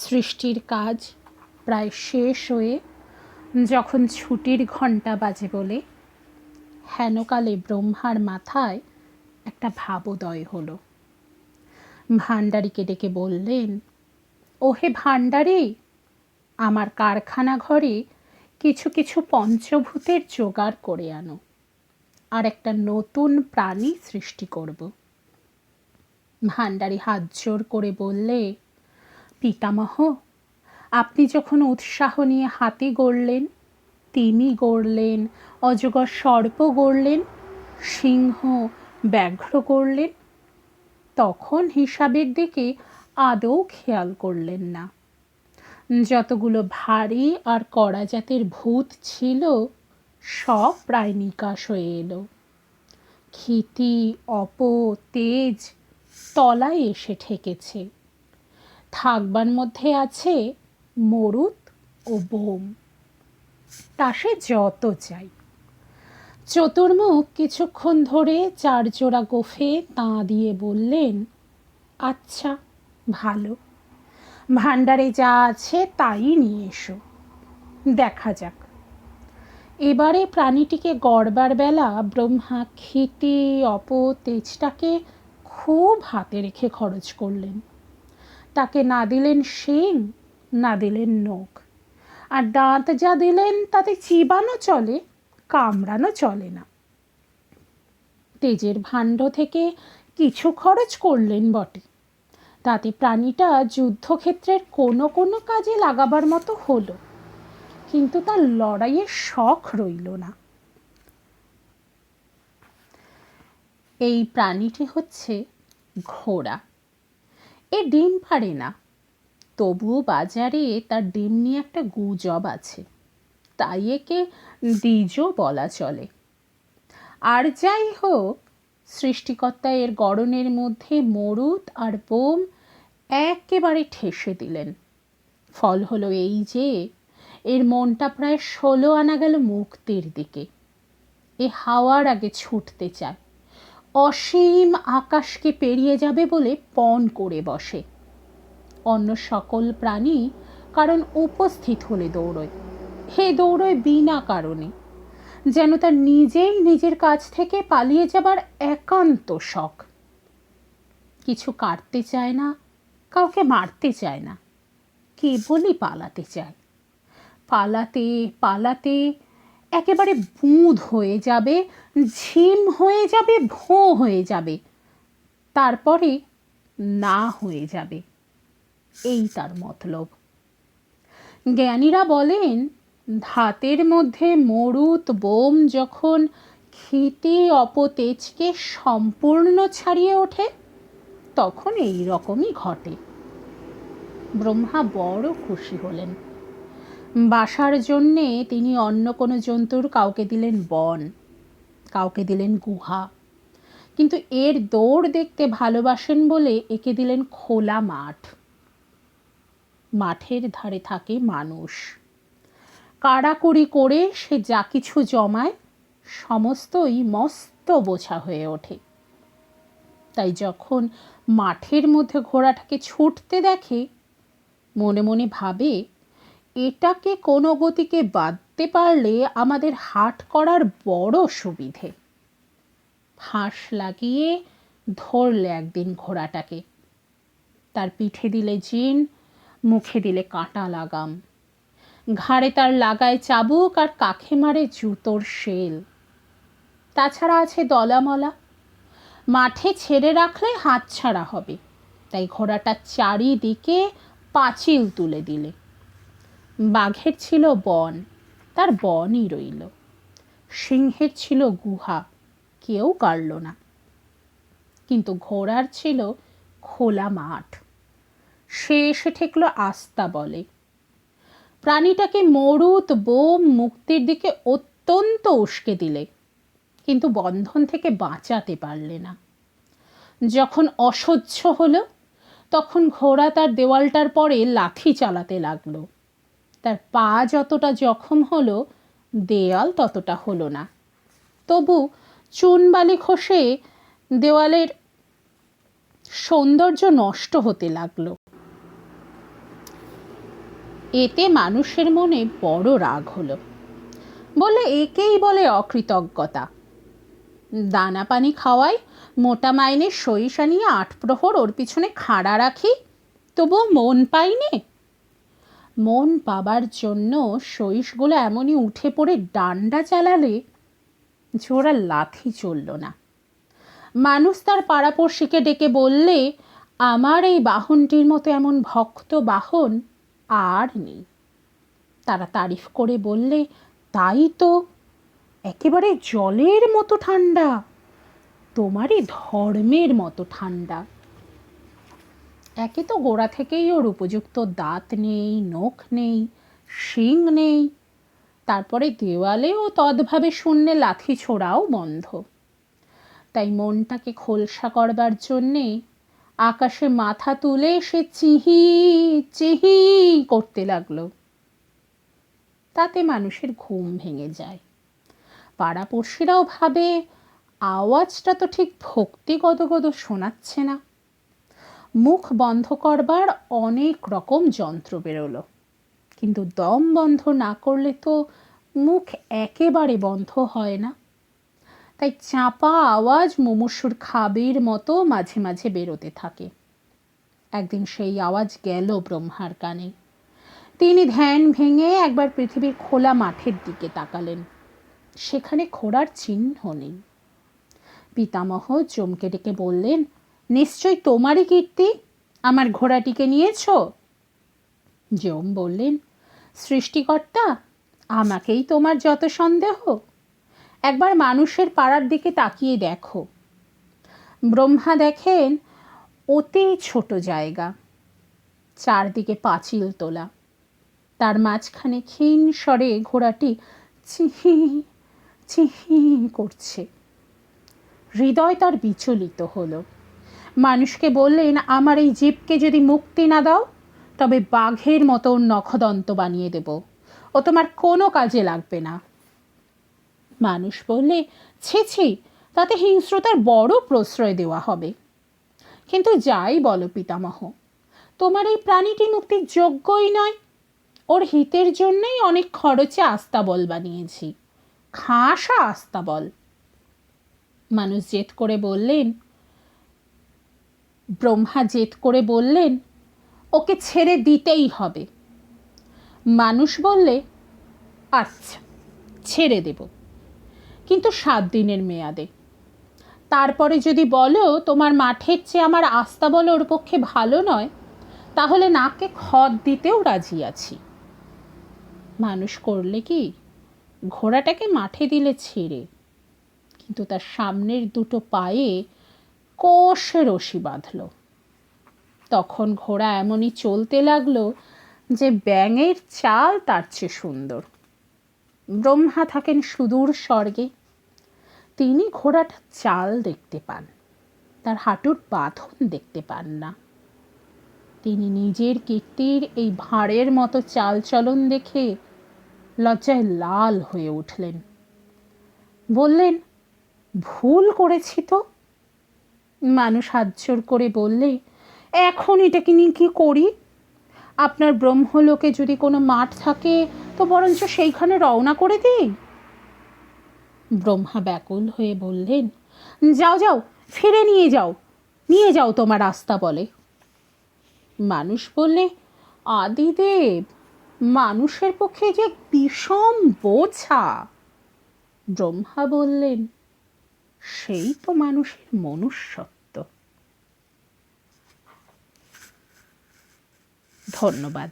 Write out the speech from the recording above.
সৃষ্টির কাজ প্রায় শেষ হয়ে যখন ছুটির ঘণ্টা বাজে বলে হেনকালে ব্রহ্মার মাথায় একটা ভাবোদয় হলো। ভাণ্ডারীকে ডেকে বললেন, ওহে ভাণ্ডারী, আমার কারখানা ঘরে কিছু কিছু পঞ্চভূতের জোগাড় করে আনো, আর একটা নতুন প্রাণী সৃষ্টি করব। ভাণ্ডারী হাত জোর করে বললে, পিতামহ, আপনি যখন উৎসাহ নিয়ে হাতি গড়লেন, তিমি গড়লেন, অজগর সর্প গড়লেন, সিংহ ব্যাঘ্র গড়লেন, তখন হিসাবের দিকে আদৌ খেয়াল করলেন না। যতগুলো ভারী আর কড়া জাতের ভূত ছিল সব প্রায় নিকাশ হয়ে এলো। ক্ষিতি, অপ, তেজ তলায় এসে ঠেকেছে। থাকবার মধ্যে আছে মরুত ও বোম। তা সে যত চাই। চতুর্মুখ কিছুক্ষণ ধরে 4 জোড়া গোফে তাঁ দিয়ে বললেন, আচ্ছা ভালো, ভাণ্ডারে যা আছে তাই নিয়ে এসো, দেখা যাক। এবারে প্রাণীটিকে গড়বার বেলা ব্রহ্মা ক্ষিতি, অপ, তেজটাকে খুব হাতে রেখে খরচ করলেন। তাকে না দিলেন শিং, না দিলেন নখ, আর দাঁত যা দিলেন তাতে চিবানো চলে, কামড়ানো চলে না। তেজের ভাণ্ড থেকে কিছু খরচ করলেন বটে, তাতে প্রাণীটা যুদ্ধক্ষেত্রের কোনো কোনো কাজে লাগাবার মতো হলো, কিন্তু তার লড়াইয়ের শখ রইল না। এই প্রাণীটি হচ্ছে ঘোড়া। এ ডিম পারে না, তবুও বাজারে তার ডিম নিয়ে একটা গুজব আছে, তাই একে দ্বিজও বলা চলে। আর যাই হোক, সৃষ্টিকর্তা এর গড়নের মধ্যে মরুত আর বোম একেবারে ঠেসে দিলেন। ফল হলো এই যে এর মনটা প্রায় 16 আনা গেল মুক্তির দিকে। এ হাওয়ার আগে ছুটতে চায়, অসীম আকাশকে পেরিয়ে যাবে বলে পণ করে বসে। অন্য সকল প্রাণী কারণ উপস্থিত হলে দৌড়য়, হে দৌড়য় বিনা কারণে, যেন তার নিজেই নিজের কাছ থেকে পালিয়ে যাবার একান্ত শখ। কিছু কাটতে চায় না, কাউকে মারতে চায় না, কেবলই পালাতে চায়। পালাতে পালাতে একেবারে বুঁদ হয়ে যাবে, ঝিম হয়ে যাবে, ভোঁ হয়ে যাবে, তারপরে না হয়ে যাবে। এই তার মতলব। জ্ঞানীরা বলেন, ধাতের মধ্যে মরুত বোম যখন ক্ষিতি, অপতেজকে সম্পূর্ণ ছাড়িয়ে ওঠে, তখন এই রকমই ঘটে। ব্রহ্মা বড় খুশি হলেন। বাসার জন্যে তিনি অন্য কোনো জন্তুর কাউকে দিলেন বন, কাউকে দিলেন গুহা, কিন্তু এর দৌড় দেখতে ভালোবাসেন বলে একে দিলেন খোলা মাঠ। মাঠের ধারে থাকে মানুষ। কাড়াকুড়ি করে সে যা কিছু জমায় সমস্তই মস্ত বোঝা হয়ে ওঠে। তাই যখন মাঠের মধ্যে ঘোড়াটাকে ছুটতে দেখে, মনে মনে ভাবে, এটাকে কোনো গতিকে বাঁধতে পারলে আমাদের হাট করার বড় সুবিধে। ফাঁস লাগিয়ে ধরলে একদিন ঘোড়াটাকে, তার পিঠে দিলে জিন, মুখে দিলে কাঁটা লাগাম, ঘাড়ে তার লাগায় চাবুক আর কাখে মারে জুতোর শেল। তাছাড়া আছে দলামলা। মাঠে ছেড়ে রাখলে হাত ছাড়া হবে, তাই ঘোড়াটা চারিদিকে পাঁচিল তুলে দিলে। বাঘের ছিল বন, তার বনই রইল। সিংহের ছিল গুহা, কেউ কাড়ল না। কিন্তু ঘোড়ার ছিল খোলা মাঠ, সে এসে ঠেকল আস্তা বলে। প্রাণীটাকে মরুত বোম মুক্তির দিকে অত্যন্ত উস্কে দিলে, কিন্তু বন্ধন থেকে বাঁচাতে পারলে না। যখন অসহ্য হলো, তখন ঘোড়া তার দেওয়ালটার পরে লাথি চালাতে লাগলো। তার পা যতটা জখম হলো, দেয়াল ততটা হলো না। তবু চুনবালি খসে দেওয়ালের সৌন্দর্য নষ্ট হতে লাগলো। এতে মানুষের মনে বড় রাগ হলো। বলে একেই বলে অকৃতজ্ঞতা। দানা পানি খাওয়াই, মোটা মাইনের সইসা নিয়ে ৮ প্রহর ওর পিছনে খাড়া রাখি, তবুও মন পাইনি। মন পাবার জন্য সইসগুলো এমনই উঠে পড়ে ডান্ডা চালালে যে ওরা লাথি চলল না। মানুষ তার পাড়াপড়শিকে ডেকে বললে, আমার এই বাহনটির মতো এমন ভক্ত বাহন আর নেই। তারা তারিফ করে বললে, তাই তো, একেবারে জলের মতো ঠান্ডা, তোমারই ধর্মের মতো ঠান্ডা। একে তো গোড়া থেকেই ওর উপযুক্ত দাঁত নেই, নখ নেই, শিং নেই, তারপরে দেওয়ালেও তদ্ভাবে শূন্যে লাথি ছোড়াও বন্ধ। তাই মনটাকে খোলসা করবার জন্যে আকাশে মাথা তুলে সে চিহি চিহি করতে লাগলো। তাতে মানুষের ঘুম ভেঙে যায়। পাড়াপড়শিরাও ভাবে, আওয়াজটা তো ঠিক ভক্তি গদগদ শোনাচ্ছে না। মুখ বন্ধ করবার অনেক রকম যন্ত্র বেরোলো, কিন্তু দম বন্ধ না করলে তো মুখ একেবারে বন্ধ হয় না। তাই চাপা আওয়াজ মুমূর্ষুর খাবির মতো মাঝে মাঝে বেরোতে থাকে। একদিন সেই আওয়াজ গেল ব্রহ্মার কানে। তিনি ধ্যান ভেঙে একবার পৃথিবীর খোলা মাঠের দিকে তাকালেন। সেখানে ঘোড়ার চিহ্ন নেই। পিতামহ চমকে ডেকে বললেন, নিশ্চয় তোমারই কীর্তি, আমার ঘোড়াটিকে নিয়েছ? যম বললেন, সৃষ্টিকর্তা, আমাকেই তোমার যত সন্দেহ? একবার মানুষের পাড়ার দিকে তাকিয়ে দেখো। ব্রহ্মা দেখেন অতি ছোট জায়গা, চারদিকে পাঁচিল তোলা, তার মাঝখানে ক্ষীণ স্বরে ঘোড়াটি চিহি চিহি করছে। হৃদয় তার বিচলিত হলো। মানুষকে বললেন, আমার এই জীবকে যদি মুক্তি না দাও, তবে বাঘের মতো নখদন্ত বানিয়ে দেব, ও তোমার কোনো কাজে লাগবে না। মানুষ বললে, ছি ছি, তাতে হিংস্রতার বড় প্রশ্রয় দেওয়া হবে। কিন্তু যাই বলো পিতামহ, তোমার এই প্রাণীটি মুক্তির যোগ্যই নয়। ওর হিতের জন্যই অনেক খরচে আস্তাবল বানিয়েছি, খাসা আস্তাবল। মানুষ জেদ করে বললেন, ব্রহ্মা জেদ করে বললেন, ওকে ছেড়ে দিতেই হবে। মানুষ বললে, আচ্ছা ছেড়ে দেব, কিন্তু 7 দিনের মেয়াদে। তারপরে যদি বলো তোমার মাঠের চেয়ে আমার আস্তাবল ওর পক্ষে ভালো নয়, তাহলে নাকে খড় দিতেও রাজি আছি। মানুষ করলে কি, ঘোড়াটাকে মাঠে দিলে ছেড়ে, কিন্তু তার সামনের দুটো পায়ে কষে রশি বাঁধল। তখন ঘোড়া এমনই চলতে লাগলো যে ব্যাঙের চাল তার চেয়ে সুন্দর। ব্রহ্মা থাকেন সুদূর স্বর্গে, তিনি ঘোড়াটার চাল দেখতে পান, তার হাঁটুর বাঁধন দেখতে পান না। তিনি নিজের কীর্তির এই ভাঁড়ের মতো চালচলন দেখে লজ্জায় লাল হয়ে উঠলেন। বললেন, ভুল করেছি তো। মানুষ হাতজোড় করে বললে, এখন এটাকে নিয়ে কি করি? আপনার ব্রহ্মলোকে যদি কোনো মাঠ থাকে তো বরঞ্চ সেইখানে রওনা করে দিই। ব্রহ্মা ব্যাকুল হয়ে বললেন, যাও যাও, ফিরে নিয়ে যাও তোমার আস্থা বলে। মানুষ বললে, আদিদেব, মানুষের পক্ষে যে বিষম বোঝা। ব্রহ্মা বললেন, সেই তো মানুষের মনুষ্যত্ব। ধন্যবাদ।